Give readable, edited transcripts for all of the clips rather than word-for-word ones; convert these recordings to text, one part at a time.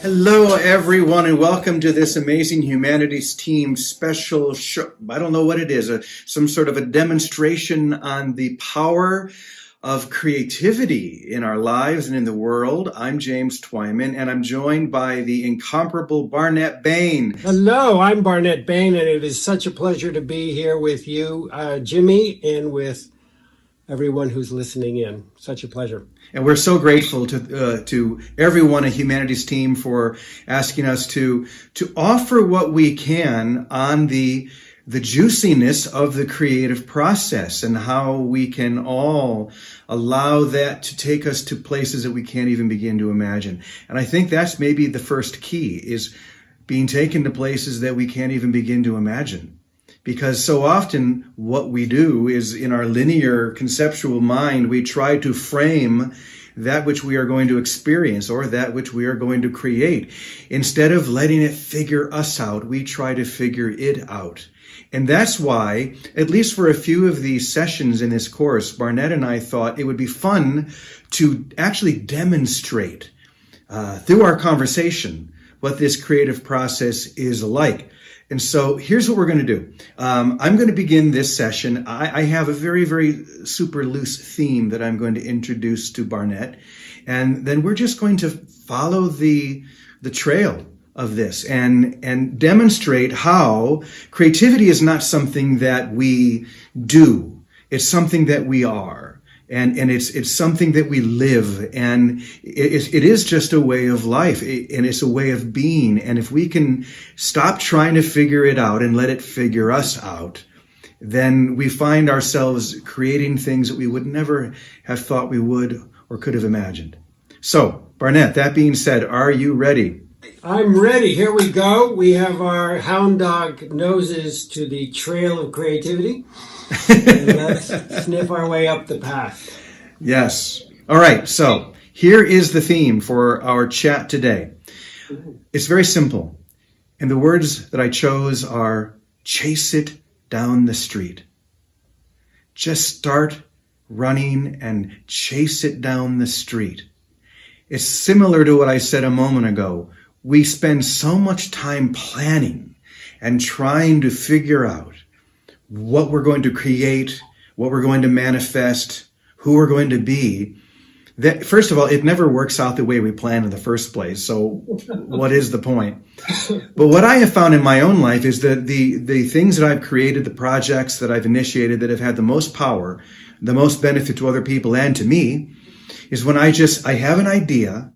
Hello, everyone, and welcome to this amazing humanities team special show. I don't know what it is, some sort of a demonstration on the power of creativity in our lives and in the world. I'm James Twyman, and I'm joined by the incomparable Barnet Bain. Hello, I'm Barnet Bain, and it is such a pleasure to be here with you, Jimmy, and with everyone who's listening in. Such a pleasure. And we're so grateful to everyone at Humanities Team for asking us to offer what we can on the juiciness of the creative process and how we can all allow that to take us to places that we can't even begin to imagine. And I think that's maybe the first key, is being taken to places that we can't even begin to imagine. Because so often what we do is, in our linear conceptual mind, we try to frame that which we are going to experience or that which we are going to create. Instead of letting it figure us out, we try to figure it out. And that's why, at least for a few of these sessions in this course, Barnet and I thought it would be fun to actually demonstrate through our conversation what this creative process is like. And so here's what we're going to do. I'm going to begin this session. I have a very, very super loose theme that I'm going to introduce to Barnet. And then we're just going to follow the trail of this and demonstrate how creativity is not something that we do. It's something that we are. And it's something that we live, and it is just a way of life, and it's a way of being. And if we can stop trying to figure it out and let it figure us out, then we find ourselves creating things that we would never have thought we would or could have imagined. So, Barnet, that being said, are you ready? I'm ready. Here we go. We have our hound dog noses to the trail of creativity. And let's sniff our way up the path. Yes. All right. So here is the theme for our chat today. It's very simple. And the words that I chose are chase it down the street. Just start running and chase it down the street. It's similar to what I said a moment ago. We spend so much time planning and trying to figure out what we're going to create, what we're going to manifest, who we're going to be, that, first of all, it never works out the way we planned in the first place. So what is the point? But what I have found in my own life is that the things that I've created, the projects that I've initiated that have had the most power, the most benefit to other people and to me, is when I have an idea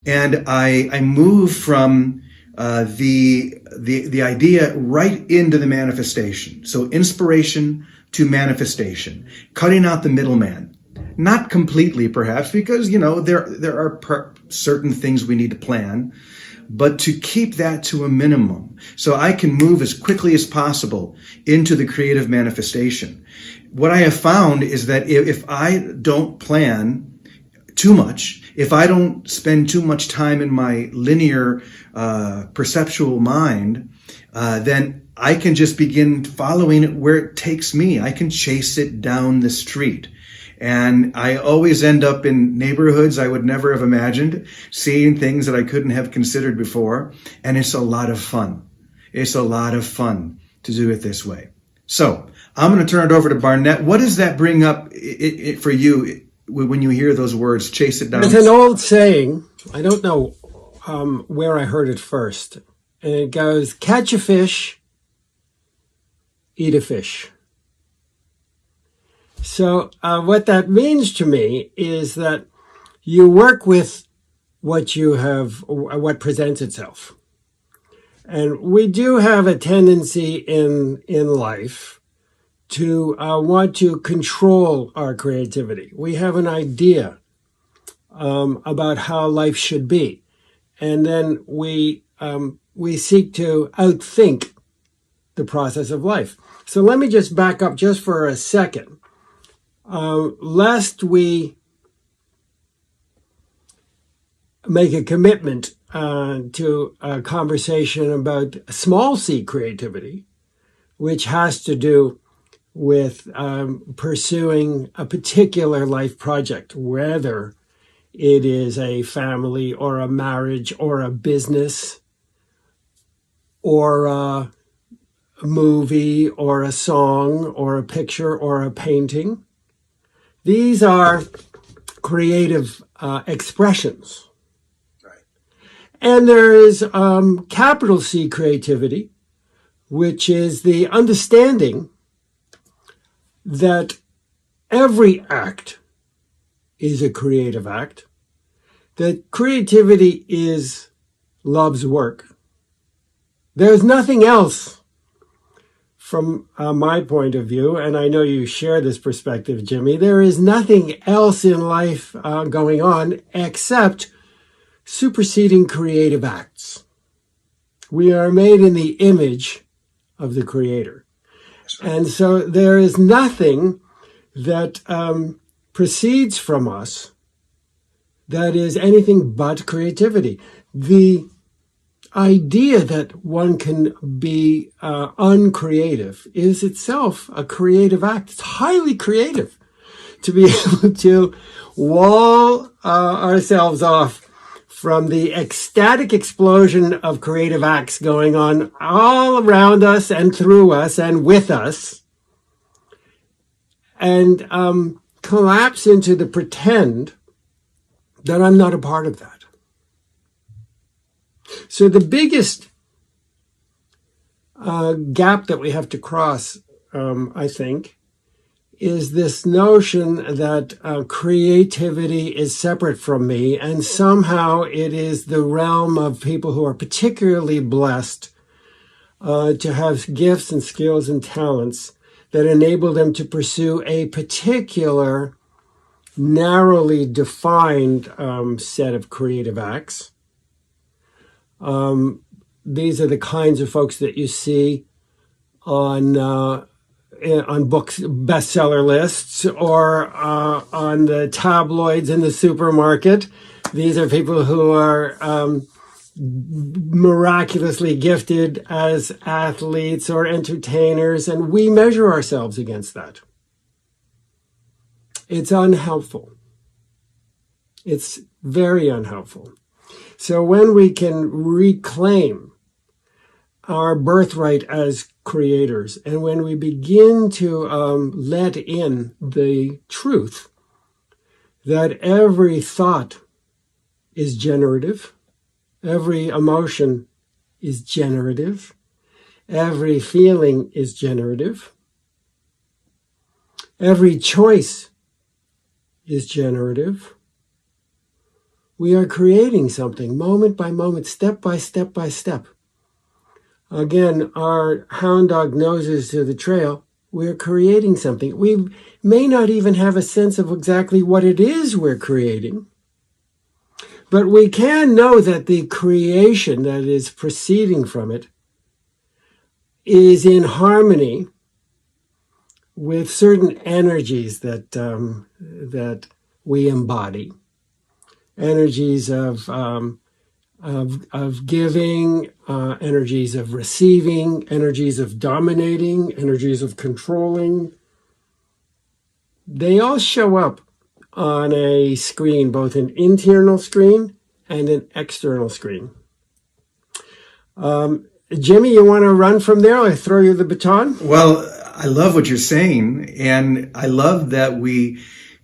and I move from the idea right into the manifestation. So inspiration to manifestation, cutting out the middleman. Not completely, perhaps, because, there are certain things we need to plan, but to keep that to a minimum so I can move as quickly as possible into the creative manifestation. What I have found is that if I don't plan too much, if I don't spend too much time in my linear perceptual mind, then I can just begin following it where it takes me. I can chase it down the street. And I always end up in neighborhoods I would never have imagined, seeing things that I couldn't have considered before. And it's a lot of fun. It's a lot of fun to do it this way. So I'm going to turn it over to Barnet. What does that bring up for you when you hear those words, chase it down? There's an old saying, I don't know where I heard it first, and it goes, catch a fish, eat a fish. So what that means to me is that you work with what you have, what presents itself. And we do have a tendency in life to want to control our creativity. We have an idea about how life should be. And then we seek to outthink the process of life. So let me just back up just for a second. Lest we make a commitment to a conversation about small c creativity, which has to do with pursuing a particular life project, whether it is a family or a marriage or a business or a movie or a song or a picture or a painting. These are creative expressions. Right. And there is capital C creativity, which is the understanding that every act is a creative act, that creativity is love's work. There's nothing else from my point of view, and I know you share this perspective, Jimmy, there is nothing else in life going on except superseding creative acts. We are made in the image of the Creator. Right. And so there is nothing that proceeds from us that is anything but creativity. The idea that one can be uncreative is itself a creative act. It's highly creative to be able to wall ourselves off from the ecstatic explosion of creative acts going on all around us and through us and with us, and collapse into the pretend that I'm not a part of that. So the biggest gap that we have to cross, I think, is this notion that creativity is separate from me, and somehow it is the realm of people who are particularly blessed to have gifts and skills and talents that enable them to pursue a particular narrowly defined set of creative acts. These are the kinds of folks that you see on books bestseller lists or on the tabloids in the supermarket. These are people who are miraculously gifted as athletes or entertainers, and we measure ourselves against that. It's unhelpful. It's very unhelpful. So when we can reclaim our birthright as creators, and when we begin to let in the truth that every thought is generative, every emotion is generative, every feeling is generative, every choice is generative, we are creating something moment by moment, step by step by step. Again, our hound dog noses to the trail. We're creating something. We may not even have a sense of exactly what it is we're creating, but we can know that the creation that is proceeding from it is in harmony with certain energies that we embody. Energies of giving, energies of receiving, energies of dominating, energies of controlling. They all show up on a screen, both an internal screen and an external screen. Jimmy, you want to run from there? I'll throw you the baton. Well, I love what you're saying, and I love that we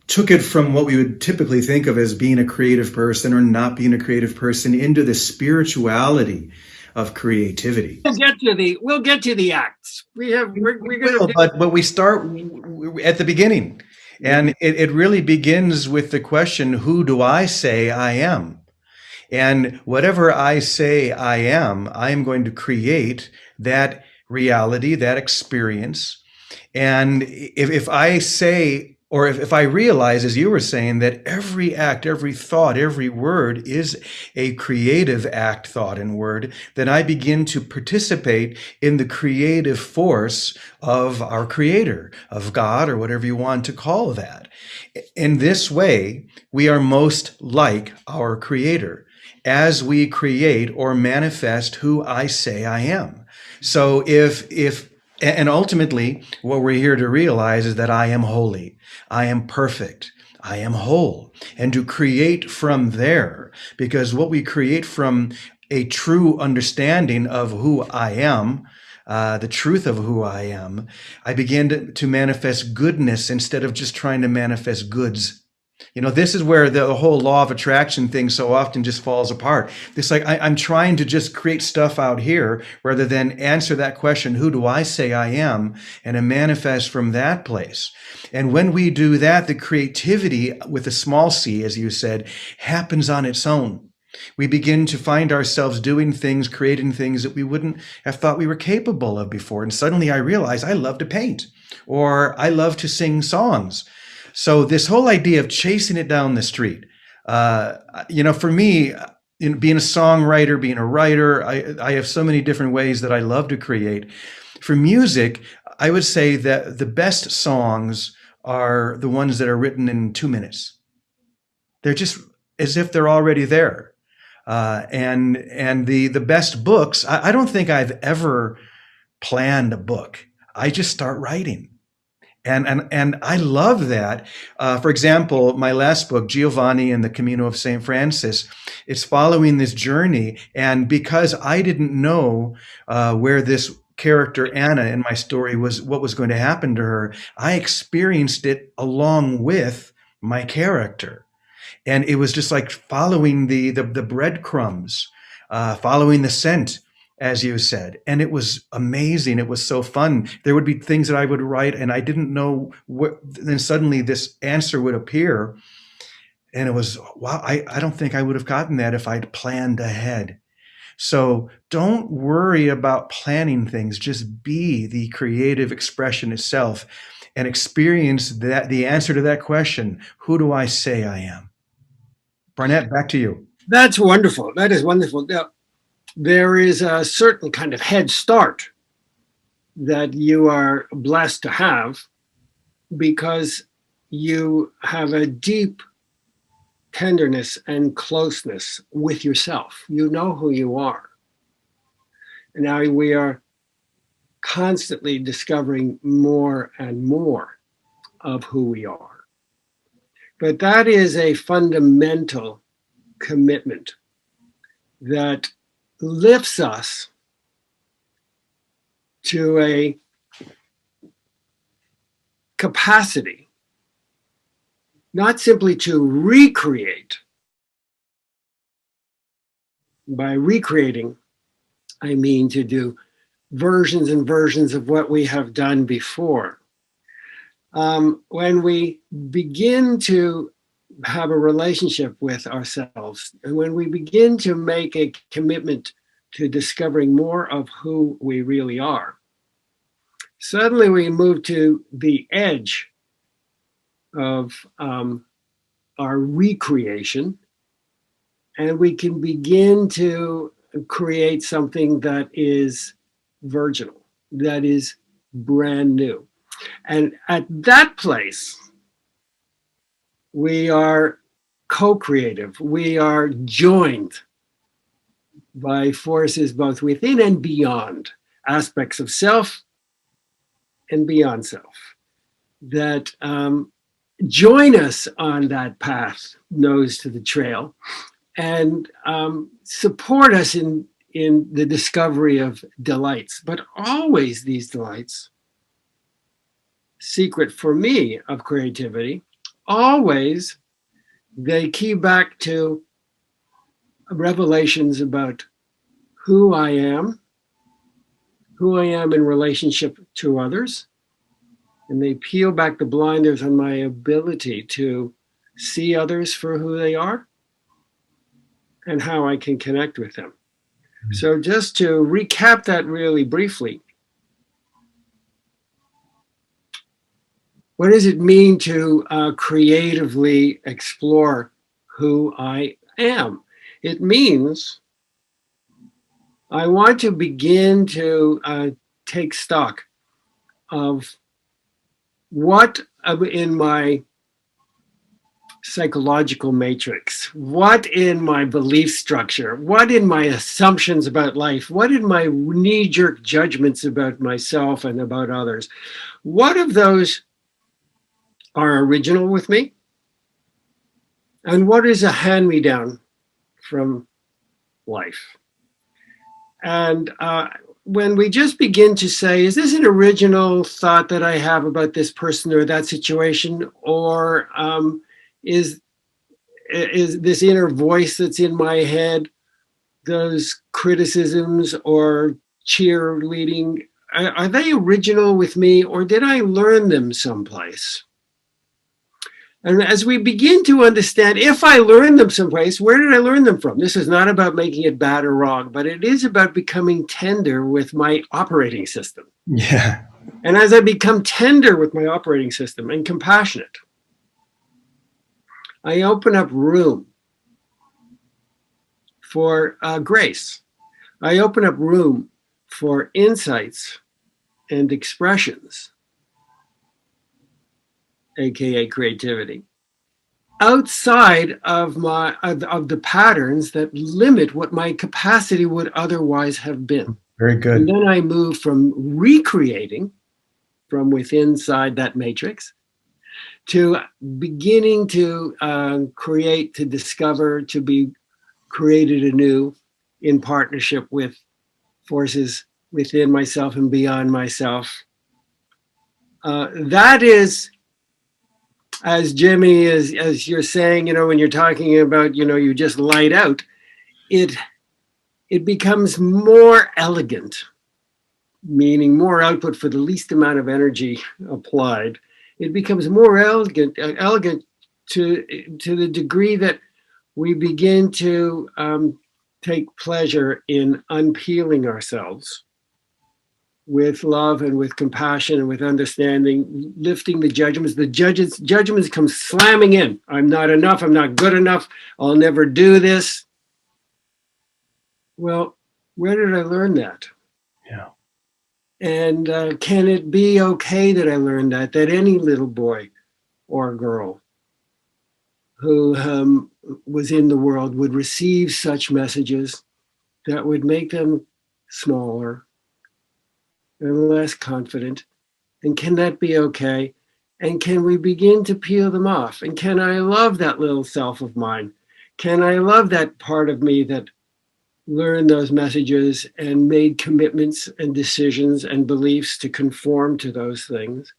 took it from what we would typically think of as being a creative person or not being a creative person into the spirituality of creativity. We'll get to the acts. We're going to. But we start at the beginning, and it really begins with the question: who do I say I am? And whatever I say I am going to create that reality, that experience. And if I say, or if I realize, as you were saying, that every act, every thought, every word is a creative act, thought, and word, then I begin to participate in the creative force of our Creator, of God, or whatever you want to call that. In this way, we are most like our Creator as we create or manifest who I say I am. So and ultimately, what we're here to realize is that I am holy. I am perfect. I am whole, and to create from there, because what we create from a true understanding of who I am, the truth of who I am, I begin to manifest goodness instead of just trying to manifest goods. This is where the whole law of attraction thing so often just falls apart. It's like I'm trying to just create stuff out here rather than answer that question, who do I say I am, and to manifest from that place. And when we do that, the creativity with a small c, as you said, happens on its own. We begin to find ourselves doing things, creating things that we wouldn't have thought we were capable of before. And suddenly I realize I love to paint, or I love to sing songs. So this whole idea of chasing it down the street, for me, in being a songwriter, being a writer, I have so many different ways that I love to create. For music, I would say that the best songs are the ones that are written in 2 minutes. They're just as if they're already there. And the best books, I don't think I've ever planned a book. I just start writing. And I love that. For example, my last book, Giovanni and the Camino of St. Francis, it's following this journey. And because I didn't know where this character Anna in my story what was going to happen to her, I experienced it along with my character. And it was just like following the breadcrumbs, following the scent, as you said. And it was amazing. It was so fun. There would be things that I would write and I didn't know what, then suddenly this answer would appear. And it was, wow, I don't think I would have gotten that if I'd planned ahead. So don't worry about planning things. Just be the creative expression itself and experience that, the answer to that question, who do I say I am? Barnet, back to you. That's wonderful. That is wonderful. Now, there is a certain kind of head start that you are blessed to have because you have a deep tenderness and closeness with yourself. You know who you are. And now we are constantly discovering more and more of who we are. But that is a fundamental commitment that lifts us to a capacity, not simply to recreate. By recreating, I mean to do versions and versions of what we have done before. When we begin to have a relationship with ourselves, and when we begin to make a commitment to discovering more of who we really are, suddenly we move to the edge of our recreation, and we can begin to create something that is virginal, that is brand new. And at that place, we are co-creative. We are joined by forces both within and beyond, aspects of self and beyond self, that join us on that path, nose to the trail, and support us in the discovery of delights. But always these delights, secret for me of creativity, always they key back to revelations about who I am in relationship to others, and they peel back the blinders on my ability to see others for who they are and how I can connect with them. Mm-hmm. So just to recap that really briefly, what does it mean to creatively explore who I am? It means I want to begin to take stock of what in my psychological matrix, what in my belief structure, what in my assumptions about life, what in my knee-jerk judgments about myself and about others, what of those are original with me, and what is a hand-me-down from life. And when we just begin to say, is this an original thought that I have about this person or that situation, or is this inner voice that's in my head, those criticisms or cheerleading, are they original with me, or did I learn them someplace? And as we begin to understand, if I learned them someplace, where did I learn them from? This is not about making it bad or wrong, but it is about becoming tender with my operating system. Yeah. And as I become tender with my operating system and compassionate, I open up room for grace. I open up room for insights and expressions, aka creativity, outside of the patterns that limit what my capacity would otherwise have been. Very good. And then I move from recreating from within inside that matrix to beginning to create, to discover, to be created anew in partnership with forces within myself and beyond myself. That is, as Jimmy, as you're saying, when you're talking about, you just light out, it becomes more elegant, meaning more output for the least amount of energy applied. It becomes more elegant to the degree that we begin to take pleasure in unpeeling ourselves with love and with compassion and with understanding, lifting the judgments. The judgments come slamming in. I'm not enough. I'm not good enough. I'll never do this. Well, where did I learn that? Yeah. And can it be okay that I learned that any little boy or girl who was in the world would receive such messages that would make them smaller and less confident? And can that be okay? And can we begin to peel them off? And can I love that little self of mine? Can I love that part of me that learned those messages and made commitments and decisions and beliefs to conform to those things?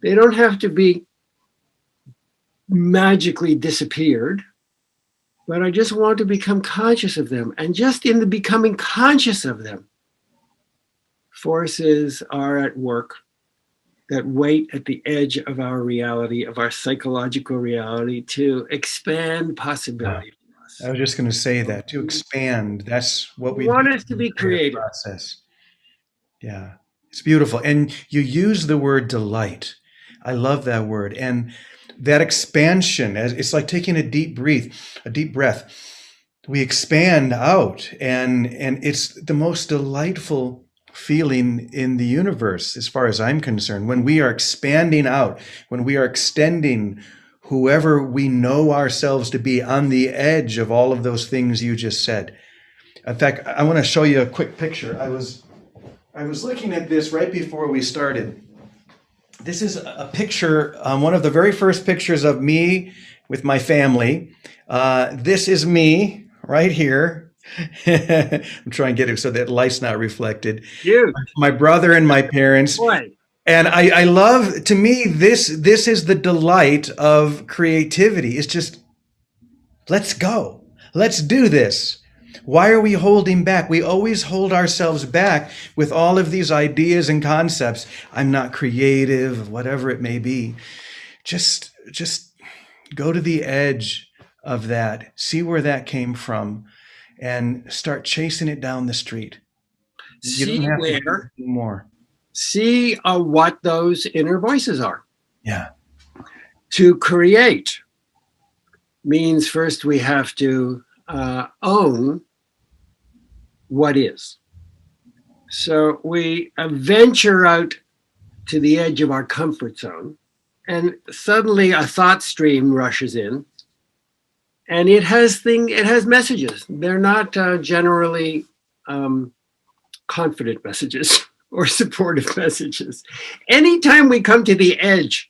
They don't have to be magically disappeared, but I just want to become conscious of them. And just in the becoming conscious of them, forces are at work that wait at the edge of our reality, of our psychological reality, to expand possibility for us. I was just going to say that, to expand. That's what we want do us to in be the creative creative. process. Yeah, it's beautiful. And you use the word delight. I love that word. And that expansion, it's like taking a deep breath. We expand out, and it's the most delightful feeling in the universe, as far as I'm concerned, when we are expanding out, when we are extending whoever we know ourselves to be on the edge of all of those things you just said. In fact, I want to show you a quick picture. I was looking at this right before we started. This is a picture, one of the very first pictures of me with my family. This is me right here. I'm trying to get it so that light's not reflected. Cute. My brother and my parents. Boy. And I love, to me, this is the delight of creativity. It's just, let's go. Let's do this. Why are we holding back? We always hold ourselves back with all of these ideas and concepts. I'm not creative, whatever it may be. Just go to the edge of that, see where that came from, and start chasing it down the street. You don't have to do anything more. See what those inner voices are. Yeah. To create means first we have to own what is. So we venture out to the edge of our comfort zone, and suddenly a thought stream rushes in, and it has messages. They're not generally confident messages or supportive messages. Anytime we come to the edge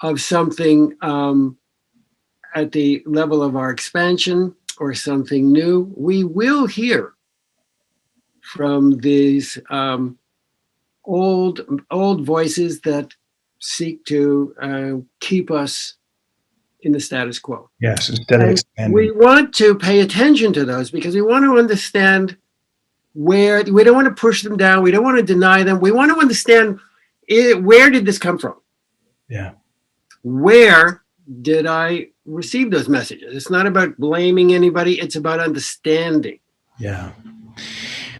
of something at the level of our expansion or something new, we will hear from these old voices that seek to keep us in the status quo. Yes, instead of And expanding. we want to pay attention to those because we want to understand where, we don't want to push them down. We don't want to deny them. We want to understand where did this come from? Yeah. Where did I receive those messages? It's not about blaming anybody. It's about understanding. Yeah.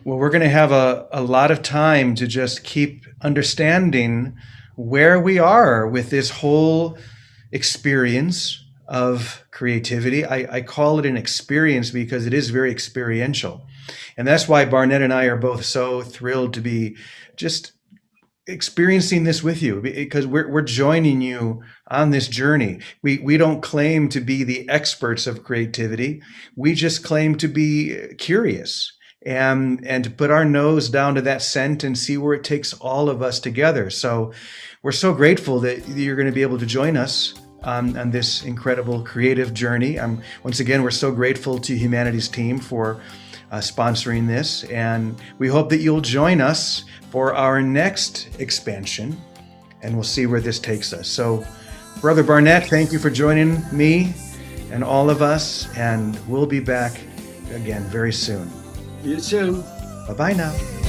Well, we're going to have a lot of time to just keep understanding where we are with this whole experience of creativity. I call it an experience because it is very experiential. And that's why Barnet and I are both so thrilled to be just experiencing this with you, because we're joining you on this journey. We don't claim to be the experts of creativity. We just claim to be curious and to put our nose down to that scent and see where it takes all of us together. So we're so grateful that you're going to be able to join us on this incredible creative journey. Once again, we're so grateful to Humanity's team for sponsoring this, and we hope that you'll join us for our next expansion, and we'll see where this takes us. So, Brother Barnet, thank you for joining me and all of us, and we'll be back again very soon. See you soon. Bye-bye now.